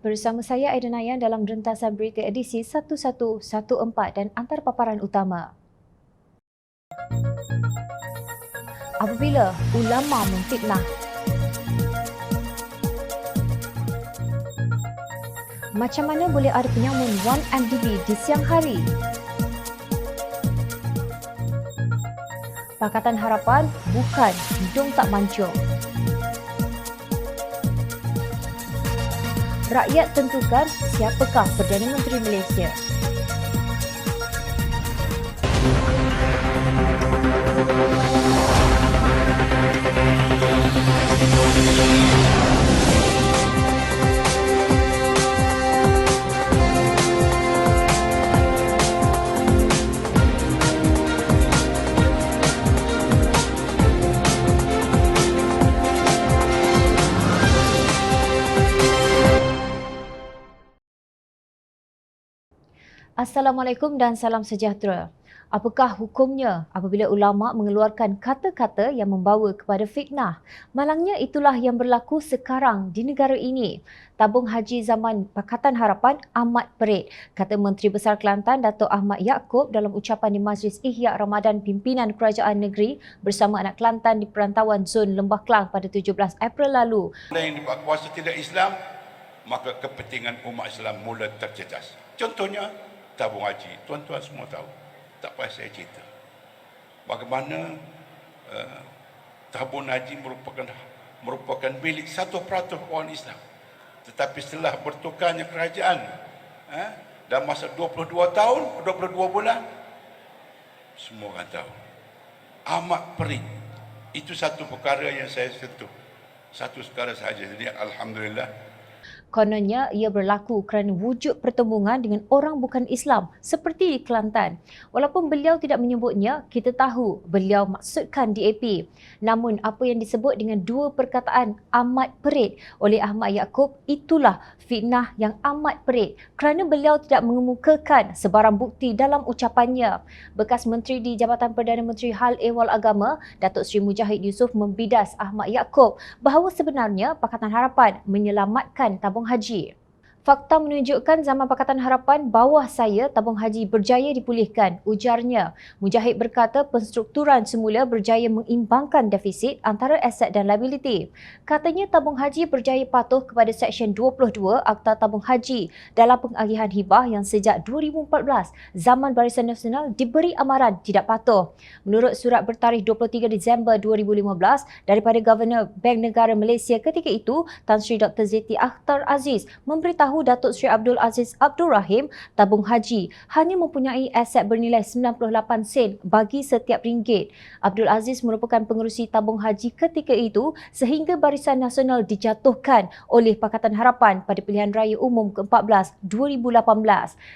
Bersama saya Aida Nayan dalam rentasan berita edisi 1114 dan antar paparan utama. Apabila ulama memfitnah. Macam mana boleh ada penyamun 1MDB di siang hari? Pakatan Harapan bukan hidung tak mancung. Rakyat tentukan siapakah Perdana Menteri Malaysia. Assalamualaikum dan salam sejahtera. Apakah hukumnya apabila ulama mengeluarkan kata-kata yang membawa kepada fitnah? Malangnya itulah yang berlaku sekarang di negara ini. Tabung haji zaman Pakatan Harapan amat perit, kata Menteri Besar Kelantan Datuk Ahmad Yaakob dalam ucapan di Majlis Ihya Ramadan Pimpinan Kerajaan Negeri bersama anak Kelantan di perantauan zon Lembah Kelang pada 17 April lalu. Yang kuasa tidak Islam, maka kepentingan umat Islam mula tercejas. Contohnya, tabung haji. Tuan-tuan semua tahu. Tak payah saya cerita. Bagaimana tabung haji merupakan milik 1% orang Islam. Tetapi setelah bertukarnya kerajaan dalam masa 22 tahun, 22 bulan, semua orang tahu. Amat perit. Itu satu perkara yang saya sentuh. Satu perkara sahaja. Jadi Alhamdulillah. Kononnya ia berlaku kerana wujud pertembungan dengan orang bukan Islam seperti di Kelantan. Walaupun beliau tidak menyebutnya, kita tahu beliau maksudkan DAP. Namun apa yang disebut dengan dua perkataan amat perit oleh Ahmad Yaakob itulah fitnah yang amat perit kerana beliau tidak mengemukakan sebarang bukti dalam ucapannya. Bekas Menteri di Jabatan Perdana Menteri Hal Ehwal Agama, Datuk Seri Mujahid Yusof membidas Ahmad Yaakob bahawa sebenarnya Pakatan Harapan menyelamatkan tabung haji. Fakta menunjukkan zaman Pakatan Harapan bawah saya tabung haji berjaya dipulihkan, ujarnya. Mujahid berkata penstrukturan semula berjaya mengimbangkan defisit antara aset dan liability. Katanya tabung haji berjaya patuh kepada Seksyen 22 Akta Tabung Haji dalam pengagihan hibah yang sejak 2014 zaman Barisan Nasional diberi amaran tidak patuh. Menurut surat bertarikh 23 Disember 2015 daripada Governor Bank Negara Malaysia ketika itu, Tan Sri Dr. Zeti Akhtar Aziz memberitahu Datuk Seri Abdul Aziz Abdul Rahim tabung haji hanya mempunyai aset bernilai 98 sen bagi setiap ringgit. Abdul Aziz merupakan pengerusi tabung haji ketika itu sehingga Barisan Nasional dijatuhkan oleh Pakatan Harapan pada pilihan raya umum ke-14 2018.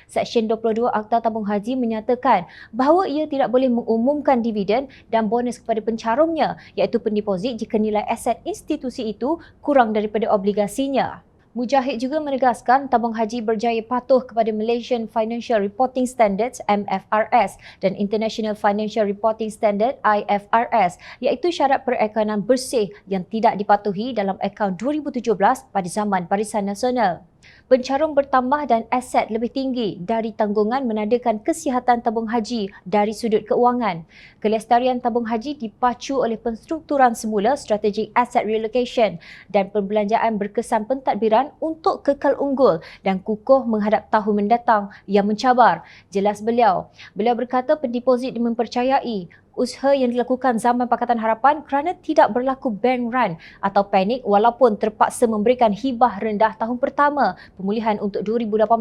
Seksyen 22 Akta Tabung Haji menyatakan bahawa ia tidak boleh mengumumkan dividen dan bonus kepada pencarumnya iaitu pendeposit jika nilai aset institusi itu kurang daripada obligasinya. Mujahid juga menegaskan tabung haji berjaya patuh kepada Malaysian Financial Reporting Standards MFRS dan International Financial Reporting Standard IFRS iaitu syarat perekonomian bersih yang tidak dipatuhi dalam akaun 2017 pada zaman Barisan Nasional. Pencarum bertambah dan aset lebih tinggi dari tanggungan menandakan kesihatan tabung haji dari sudut keuangan. Kelestarian tabung haji dipacu oleh penstrukturan semula strategic asset relocation dan perbelanjaan berkesan pentadbiran untuk kekal unggul dan kukuh menghadap tahun mendatang yang mencabar. Jelas beliau. Beliau berkata pendeposit mempercayai usaha yang dilakukan zaman Pakatan Harapan kerana tidak berlaku bank run atau panik walaupun terpaksa memberikan hibah rendah tahun pertama pemulihan untuk 2018.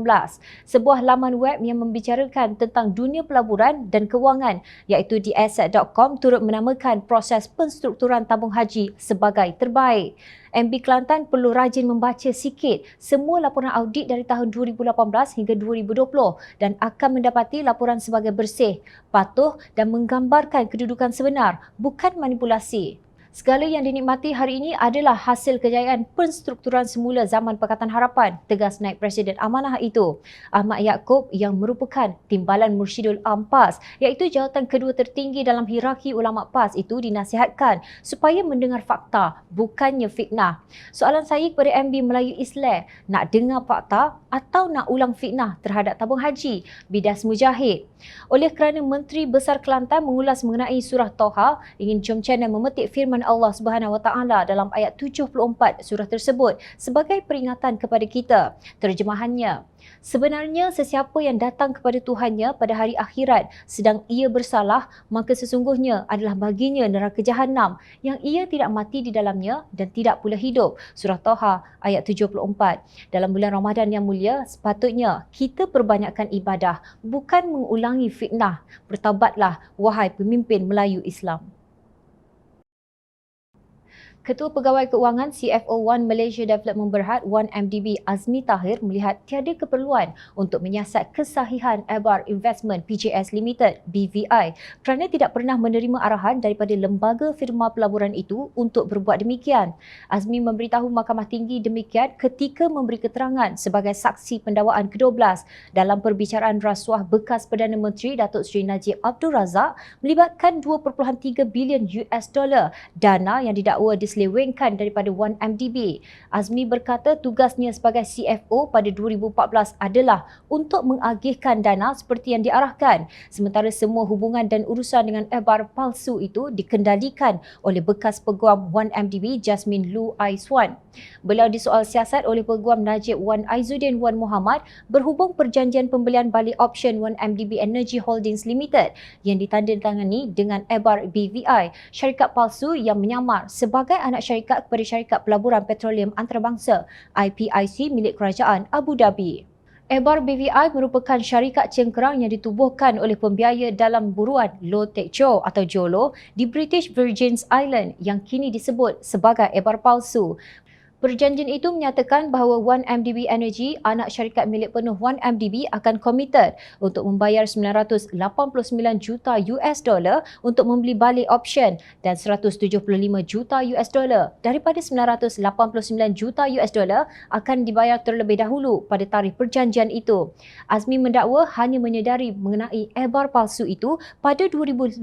Sebuah laman web yang membicarakan tentang dunia pelaburan dan kewangan iaitu theasset.com turut menamakan proses penstrukturan tabung haji sebagai terbaik. MB Kelantan perlu rajin membaca sikit semua laporan audit dari tahun 2018 hingga 2020 dan akan mendapati laporan sebagai bersih, patuh dan menggambarkan kedudukan sebenar, bukan manipulasi. Segala yang dinikmati hari ini adalah hasil kejayaan penstrukturan semula zaman Pakatan Harapan, tegas Naib Presiden Amanah itu. Ahmad Yaakob yang merupakan Timbalan Mursyidul Am PAS, iaitu jawatan kedua tertinggi dalam hierarki ulama PAS itu dinasihatkan supaya mendengar fakta, bukannya fitnah. Soalan saya kepada MB Melayu Islam, nak dengar fakta atau nak ulang fitnah terhadap tabung haji Bidas Mujahid? Oleh kerana Menteri Besar Kelantan mengulas mengenai surah Toha, ingin jom channel memetik firman Allah Subhanahu Wa Taala dalam ayat 74 surah tersebut sebagai peringatan kepada kita. Terjemahannya, sebenarnya sesiapa yang datang kepada Tuhannya pada hari akhirat sedang ia bersalah, maka sesungguhnya adalah baginya neraka Jahannam yang ia tidak mati di dalamnya dan tidak pula hidup. Surah Toha ayat 74. Dalam bulan Ramadan yang mulia, sepatutnya kita perbanyakkan ibadah, bukan mengulangi fitnah. Bertaubatlah wahai pemimpin Melayu Islam. Ketua Pegawai Keuangan CFO One Malaysia Development Berhad One MDB Azmi Tahir melihat tiada keperluan untuk menyiasat kesahihan Ebar Investment PJS Limited BVI kerana tidak pernah menerima arahan daripada lembaga firma pelaburan itu untuk berbuat demikian. Azmi memberitahu Mahkamah Tinggi demikian ketika memberi keterangan sebagai saksi pendakwaan ke-12 dalam perbicaraan rasuah bekas Perdana Menteri Datuk Seri Najib Abdul Razak melibatkan 2.3 bilion US dollar dana yang didakwa diselewengkan daripada One MDB. Azmi berkata tugasnya sebagai CFO pada 2014 adalah untuk mengagihkan dana seperti yang diarahkan, sementara semua hubungan dan urusan dengan Ebar palsu itu dikendalikan oleh bekas peguam One MDB Jasmine Lu Aiswan. Beliau disoal siasat oleh peguam Najib Wan Aizuddin Wan Muhammad berhubung perjanjian pembelian balik option One MDB Energy Holdings Limited yang ditandatangani dengan Ebar BVI, syarikat palsu yang menyamar sebagai anak syarikat kepada Syarikat Pelaburan Petroleum Antarabangsa IPIC milik Kerajaan Abu Dhabi. Ebar BVI merupakan syarikat cengkerang yang ditubuhkan oleh pembiaya dalam buruan Low Tech Joe atau JOLO di British Virgin Islands yang kini disebut sebagai Ebar palsu. Perjanjian itu menyatakan bahawa One MDB Energy, anak syarikat milik penuh One MDB, akan komited untuk membayar 989 juta US dollar untuk membeli balik option dan 175 juta US dollar daripada 989 juta US dollar akan dibayar terlebih dahulu pada tarikh perjanjian itu. Azmi mendakwa hanya menyedari mengenai Ebar palsu itu pada 2019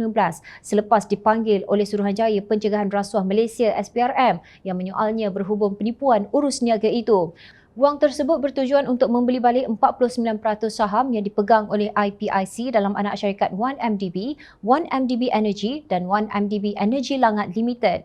selepas dipanggil oleh Suruhanjaya Pencegahan Rasuah Malaysia SPRM yang menyoalnya berhubung penipuan urus niaga itu. Wang tersebut bertujuan untuk membeli balik 49% saham yang dipegang oleh IPIC dalam anak syarikat One MDB, One MDB Energy dan One MDB Energy Langat Limited.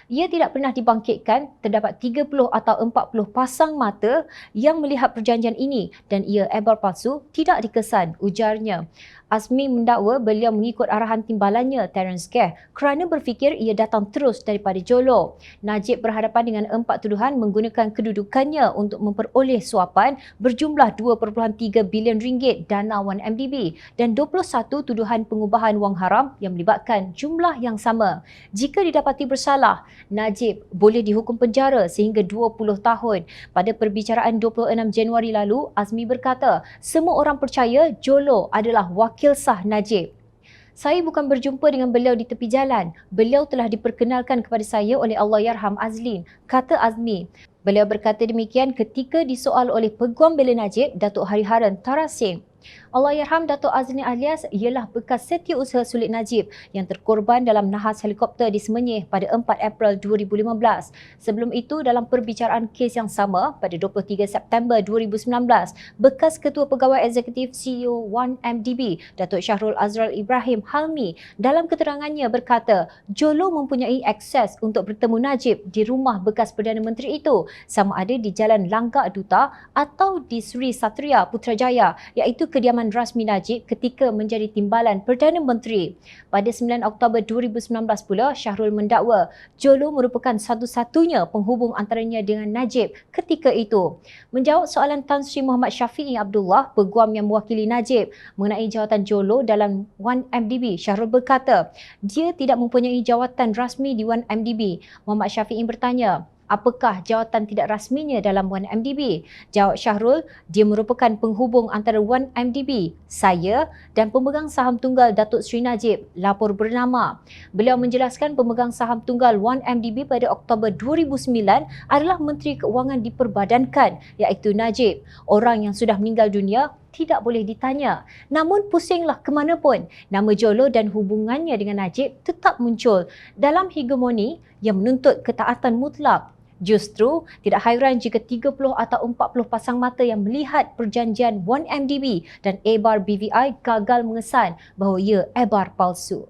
Ia tidak pernah dibangkitkan, terdapat 30 atau 40 pasang mata yang melihat perjanjian ini dan ia Ebar palsu tidak dikesan, ujarnya. Azmi mendakwa beliau mengikut arahan timbalannya Terence Keh kerana berfikir ia datang terus daripada JOLO. Najib berhadapan dengan 4 tuduhan menggunakan kedudukannya untuk memperoleh suapan berjumlah 2.3 bilion ringgit dana One MDB dan 21 tuduhan pengubahan wang haram yang melibatkan jumlah yang sama. Jika didapati bersalah, Najib boleh dihukum penjara sehingga 20 tahun. Pada perbicaraan 26 Januari lalu, Azmi berkata, semua orang percaya JOLO adalah wakil sah Najib. Saya bukan berjumpa dengan beliau di tepi jalan. Beliau telah diperkenalkan kepada saya oleh Allahyarham Azlin, kata Azmi. Beliau berkata demikian ketika disoal oleh Peguam Bela Najib, Datuk Hariharan Tarasim. Allahyarham Datuk Azlin alias ialah bekas setiausaha Sulit Najib yang terkorban dalam nahas helikopter di Semenyih pada 4 April 2015. Sebelum itu, dalam perbicaraan kes yang sama pada 23 September 2019, bekas Ketua Pegawai Eksekutif CEO One MDB, Datuk Syahrul Azral Ibrahim Halmi, dalam keterangannya berkata, JOLO mempunyai akses untuk bertemu Najib di rumah bekas Perdana Menteri itu, sama ada di Jalan Langgak Duta atau di Sri Satria Putrajaya, iaitu kediaman rasmi Najib ketika menjadi timbalan Perdana Menteri. Pada 9 Oktober 2019 pula, Syahrul mendakwa JOLO merupakan satu-satunya penghubung antaranya dengan Najib ketika itu. Menjawab soalan Tan Sri Muhammad Syafiee Abdullah, peguam yang mewakili Najib mengenai jawatan JOLO dalam One MDB, Syahrul berkata, dia tidak mempunyai jawatan rasmi di One MDB. Muhammad Syafiee bertanya, Apakah jawatan tidak rasminya dalam 1MDB? Jawab Syahrul, dia merupakan penghubung antara 1MDB, saya dan pemegang saham tunggal Datuk Seri Najib, lapor bernama. Beliau menjelaskan pemegang saham tunggal 1MDB pada Oktober 2009 adalah Menteri Keuangan diperbadankan, iaitu Najib. Orang yang sudah meninggal dunia tidak boleh ditanya. Namun pusinglah ke mana pun, nama Jolo dan hubungannya dengan Najib tetap muncul dalam hegemoni yang menuntut ketaatan mutlak. Justru tidak hairan jika 30 atau 40 pasang mata yang melihat perjanjian 1MDB dan Ebar BVI gagal mengesan bahawa ia ebar palsu.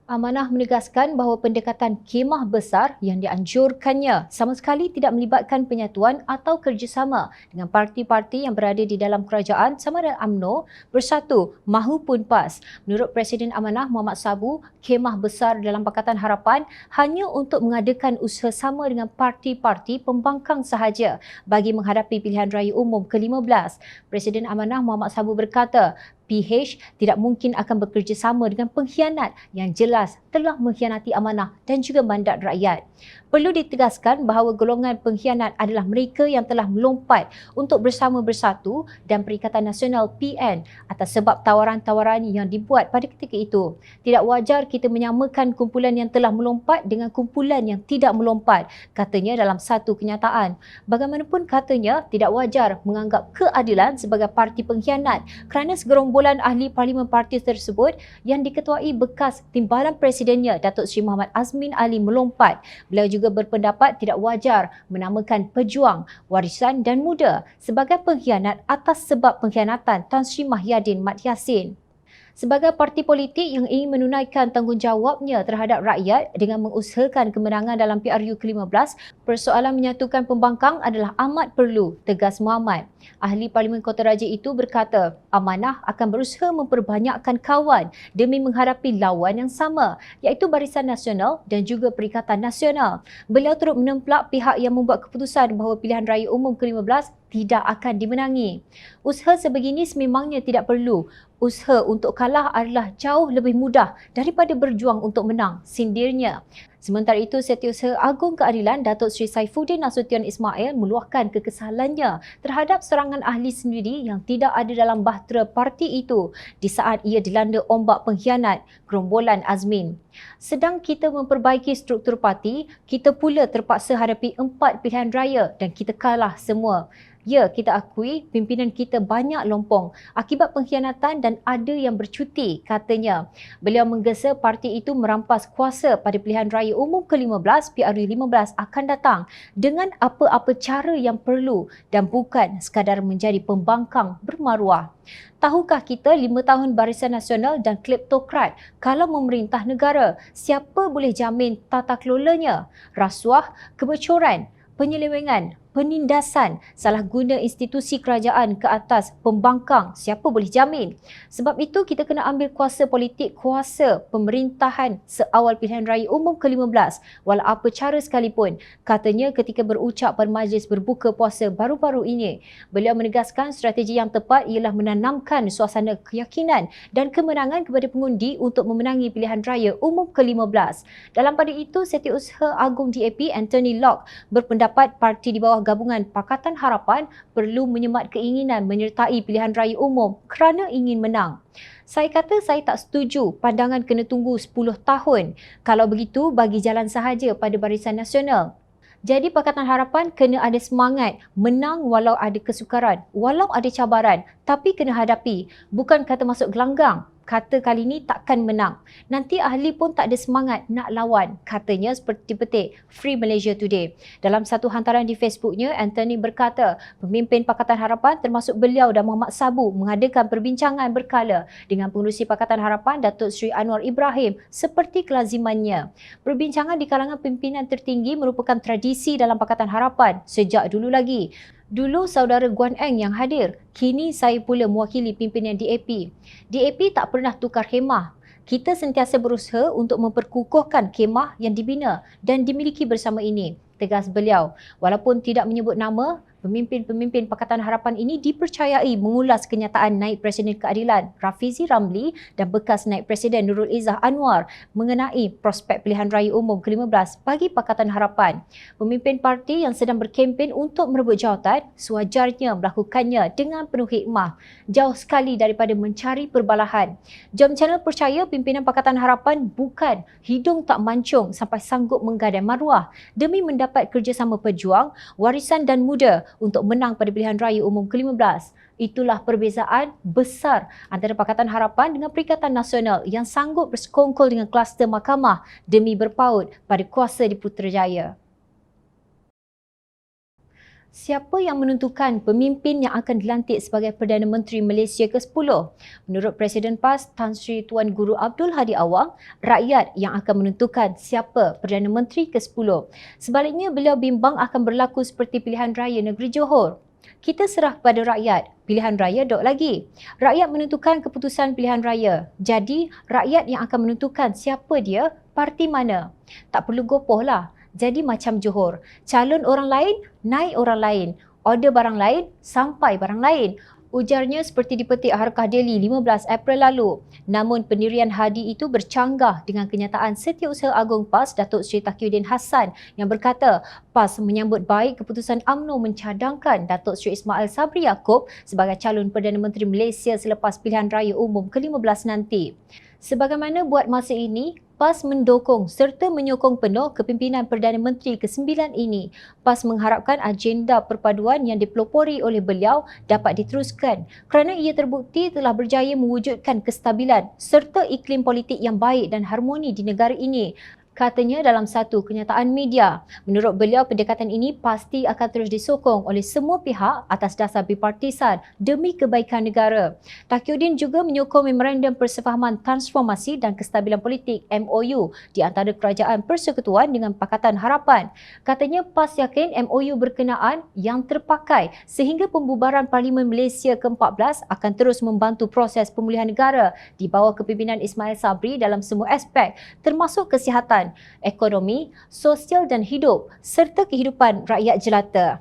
Amanah menegaskan bahawa pendekatan khemah besar yang dianjurkannya sama sekali tidak melibatkan penyatuan atau kerjasama dengan parti-parti yang berada di dalam kerajaan sama ada UMNO, Bersatu mahupun PAS. Menurut Presiden Amanah Muhammad Sabu, khemah besar dalam Pakatan Harapan hanya untuk mengadakan usaha sama dengan parti-parti pembangkang sahaja bagi menghadapi pilihan raya umum ke-15. Presiden Amanah Muhammad Sabu berkata, PH tidak mungkin akan bekerjasama dengan pengkhianat yang jelas telah mengkhianati amanah dan juga mandat rakyat. Perlu ditegaskan bahawa golongan pengkhianat adalah mereka yang telah melompat untuk bersama bersatu dan Perikatan Nasional PN atas sebab tawaran-tawaran yang dibuat pada ketika itu. Tidak wajar kita menyamakan kumpulan yang telah melompat dengan kumpulan yang tidak melompat, katanya dalam satu kenyataan. Bagaimanapun katanya, tidak wajar menganggap keadilan sebagai parti pengkhianat kerana segerombolan ahli parlimen parti tersebut yang diketuai bekas timbalan presidennya Datuk Seri Muhammad Azmin Ali melompat. Beliau juga berpendapat tidak wajar menamakan pejuang, warisan dan muda sebagai pengkhianat atas sebab pengkhianatan Tan Sri Mahyadin Mat Yassin. Sebagai parti politik yang ingin menunaikan tanggungjawabnya terhadap rakyat dengan mengusahakan kemenangan dalam PRU ke-15, persoalan menyatukan pembangkang adalah amat perlu, tegas Muhammad. Ahli Parlimen Kota Raja itu berkata, Amanah akan berusaha memperbanyakkan kawan demi menghadapi lawan yang sama, iaitu Barisan Nasional dan juga Perikatan Nasional. Beliau turut menemplak pihak yang membuat keputusan bahawa pilihan raya umum ke-15 tidak akan dimenangi. Usaha sebegini sememangnya tidak perlu. Usaha untuk kalah adalah jauh lebih mudah daripada berjuang untuk menang, sindirnya. Sementara itu, Setiausaha Agung Keadilan Datuk Seri Saifuddin Nasution Ismail meluahkan kekesalannya terhadap serangan ahli sendiri yang tidak ada dalam bahtera parti itu di saat ia dilanda ombak pengkhianat gerombolan Azmin. Sedang kita memperbaiki struktur parti, kita pula terpaksa hadapi 4 pilihan raya dan kita kalah semua. Ya, kita akui pimpinan kita banyak lompong akibat pengkhianatan dan ada yang bercuti, katanya. Beliau menggesa parti itu merampas kuasa pada pilihan raya umum ke-15 PRU 15 akan datang dengan apa-apa cara yang perlu dan bukan sekadar menjadi pembangkang bermaruah. Tahukah kita 5 tahun Barisan Nasional dan kleptokrat kalau memerintah negara, siapa boleh jamin tata kelolanya? Rasuah, kebocoran, penyelewengan, penindasan, salah guna institusi kerajaan ke atas pembangkang, siapa boleh jamin? Sebab itu kita kena ambil kuasa politik, kuasa pemerintahan seawal pilihan raya umum ke-15 walau apa cara sekalipun, katanya ketika berucap pada majlis berbuka puasa baru-baru ini. Beliau menegaskan strategi yang tepat ialah menanamkan suasana keyakinan dan kemenangan kepada pengundi untuk memenangi pilihan raya umum ke-15. Dalam pada itu, Setiausaha Agung DAP Anthony Locke berpendapat parti di bawah gabungan Pakatan Harapan perlu menyemat keinginan menyertai pilihan raya umum kerana ingin menang. Saya kata saya tak setuju pandangan kena tunggu 10 tahun. Kalau begitu, bagi jalan sahaja pada Barisan Nasional. Jadi Pakatan Harapan kena ada semangat menang walau ada kesukaran, walau ada cabaran, tapi kena hadapi. Bukan kata masuk gelanggang, kata kali ini takkan menang. Nanti ahli pun tak ada semangat nak lawan, katanya seperti petik Free Malaysia Today. Dalam satu hantaran di Facebooknya, Anthony berkata, pemimpin Pakatan Harapan termasuk beliau dan Muhammad Sabu mengadakan perbincangan berkala dengan pengerusi Pakatan Harapan Datuk Seri Anwar Ibrahim seperti kelazimannya. Perbincangan di kalangan pimpinan tertinggi merupakan tradisi dalam Pakatan Harapan sejak dulu lagi. Dulu saudara Guan Eng yang hadir, kini saya pula mewakili pimpinan DAP. DAP tak pernah tukar khemah. Kita sentiasa berusaha untuk memperkukuhkan khemah yang dibina dan dimiliki bersama ini, tegas beliau. Walaupun tidak menyebut nama, Pemimpin-pemimpin Pakatan Harapan ini dipercayai mengulas kenyataan Naib Presiden Keadilan Rafizi Ramli dan bekas Naib Presiden Nurul Izzah Anwar mengenai prospek pilihan raya umum ke-15 bagi Pakatan Harapan. Pemimpin parti yang sedang berkempen untuk merebut jawatan sewajarnya melakukannya dengan penuh hikmah, jauh sekali daripada mencari perbalahan. Jom Channel percaya pimpinan Pakatan Harapan bukan hidung tak mancung sampai sanggup menggadai maruah demi mendapat kerjasama pejuang, warisan dan muda untuk menang pada pilihan raya umum ke-15. Itulah perbezaan besar antara Pakatan Harapan dengan Perikatan Nasional yang sanggup bersekongkol dengan kluster mahkamah demi berpaut pada kuasa di Putrajaya. Siapa yang menentukan pemimpin yang akan dilantik sebagai Perdana Menteri Malaysia ke-10? Menurut Presiden PAS Tan Sri Tuan Guru Abdul Hadi Awang, rakyat yang akan menentukan siapa Perdana Menteri ke-10. Sebaliknya, beliau bimbang akan berlaku seperti pilihan raya negeri Johor. Kita serah kepada rakyat, pilihan raya dok lagi. Rakyat menentukan keputusan pilihan raya. Jadi, rakyat yang akan menentukan siapa dia, parti mana. Tak perlu gopoh lah. Jadi macam Johor, calon orang lain, naik orang lain. Order barang lain, sampai barang lain. Ujarnya seperti dipetik Harkah Daily 15 April lalu. Namun pendirian Hadi itu bercanggah dengan kenyataan Setiausaha Agung PAS Datuk Seri Taqiyuddin Hassan yang berkata PAS menyambut baik keputusan UMNO mencadangkan Datuk Seri Ismail Sabri Yaakob sebagai calon Perdana Menteri Malaysia selepas pilihan raya umum ke-15 nanti. Sebagaimana buat masa ini, PAS mendukung serta menyokong penuh kepimpinan Perdana Menteri ke-9 ini. PAS mengharapkan agenda perpaduan yang dipelopori oleh beliau dapat diteruskan kerana ia terbukti telah berjaya mewujudkan kestabilan serta iklim politik yang baik dan harmoni di negara ini. Katanya dalam satu kenyataan media. Menurut beliau, pendekatan ini pasti akan terus disokong oleh semua pihak atas dasar bipartisan demi kebaikan negara. Taqiyuddin juga menyokong Memorandum Persefahaman Transformasi dan Kestabilan Politik MOU di antara Kerajaan Persekutuan dengan Pakatan Harapan. Katanya PAS yakin MOU berkenaan yang terpakai sehingga pembubaran Parlimen Malaysia ke-14 akan terus membantu proses pemulihan negara di bawah kepimpinan Ismail Sabri dalam semua aspek termasuk kesihatan, ekonomi, sosial dan hidup serta kehidupan rakyat jelata.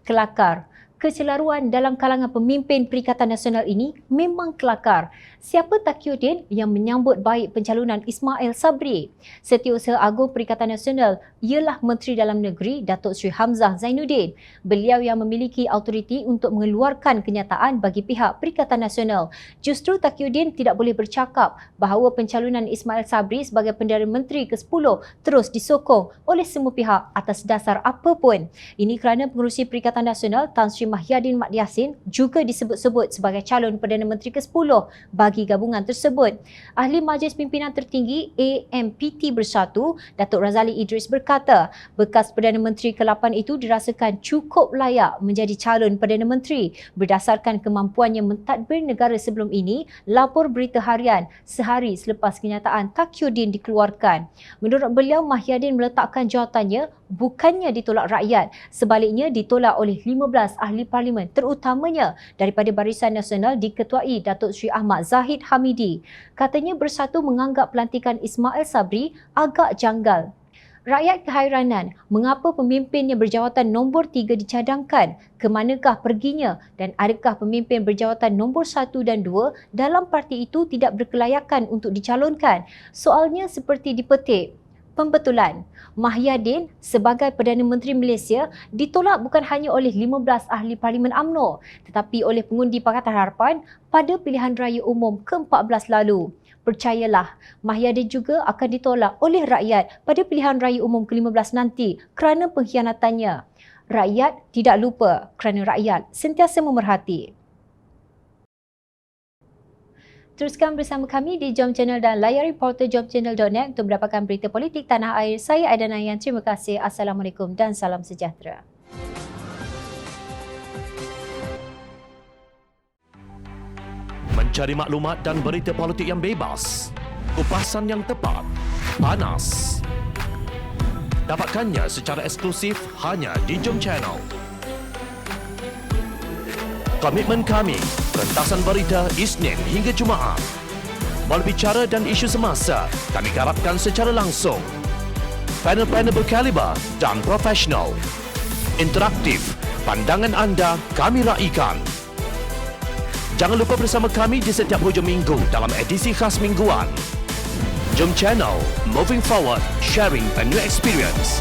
Kelakar. Kecelaruan dalam kalangan pemimpin Perikatan Nasional ini memang kelakar. Siapa Taqiyuddin yang menyambut baik pencalonan Ismail Sabri? Setiausaha Agung Perikatan Nasional ialah Menteri Dalam Negeri Datuk Seri Hamzah Zainuddin. Beliau yang memiliki autoriti untuk mengeluarkan kenyataan bagi pihak Perikatan Nasional. Justru Taqiyuddin tidak boleh bercakap bahawa pencalonan Ismail Sabri sebagai Perdana Menteri ke-10 terus disokong oleh semua pihak atas dasar apa pun. Ini kerana pengerusi Perikatan Nasional Tan Sri Mahyadin Mat Yassin juga disebut-sebut sebagai calon Perdana Menteri ke-10 bagi gabungan tersebut. Ahli Majlis Pimpinan Tertinggi AMPT Bersatu, Datuk Razali Idris berkata, bekas Perdana Menteri ke-8 itu dirasakan cukup layak menjadi calon Perdana Menteri berdasarkan kemampuannya mentadbir negara sebelum ini, lapor Berita Harian sehari selepas kenyataan Taqiyuddin dikeluarkan. Menurut beliau, Mahyadin meletakkan jawatannya bukannya ditolak rakyat, sebaliknya ditolak oleh 15 ahli parlimen, terutamanya daripada Barisan Nasional diketuai Datuk Seri Ahmad Zahid Hamidi. Katanya Bersatu menganggap pelantikan Ismail Sabri agak janggal. Rakyat kehairanan mengapa pemimpin yang berjawatan nombor 3 dicadangkan, ke manakah perginya dan adakah pemimpin berjawatan nombor 1 dan 2 dalam parti itu tidak berkelayakan untuk dicalonkan. Soalnya seperti dipetik. Pembetulan, Mahyadin sebagai Perdana Menteri Malaysia ditolak bukan hanya oleh 15 ahli Parlimen UMNO tetapi oleh pengundi Pakatan Harapan pada pilihan raya umum ke-14 lalu. Percayalah, Mahyadin juga akan ditolak oleh rakyat pada pilihan raya umum ke-15 nanti kerana pengkhianatannya. Rakyat tidak lupa kerana rakyat sentiasa memerhati. Teruskan bersama kami di Jom Channel dan layari portal jomchannel.net untuk mendapatkan berita politik tanah air. Saya Aidana Yan. Terima kasih. Assalamualaikum dan salam sejahtera. Mencari maklumat dan berita politik yang bebas, kupasan yang tepat, panas. Dapatkannya secara eksklusif hanya di Jom Channel. Komitmen kami, rentasan berita Isnin hingga Jumaat. Berbicara dan isu semasa, kami garapkan secara langsung. Panel-panel berkaliber dan profesional. Interaktif, Pandangan anda kami raikan. Jangan lupa bersama kami di setiap hujung minggu dalam edisi khas mingguan. Jom channel, moving forward, sharing a new experience.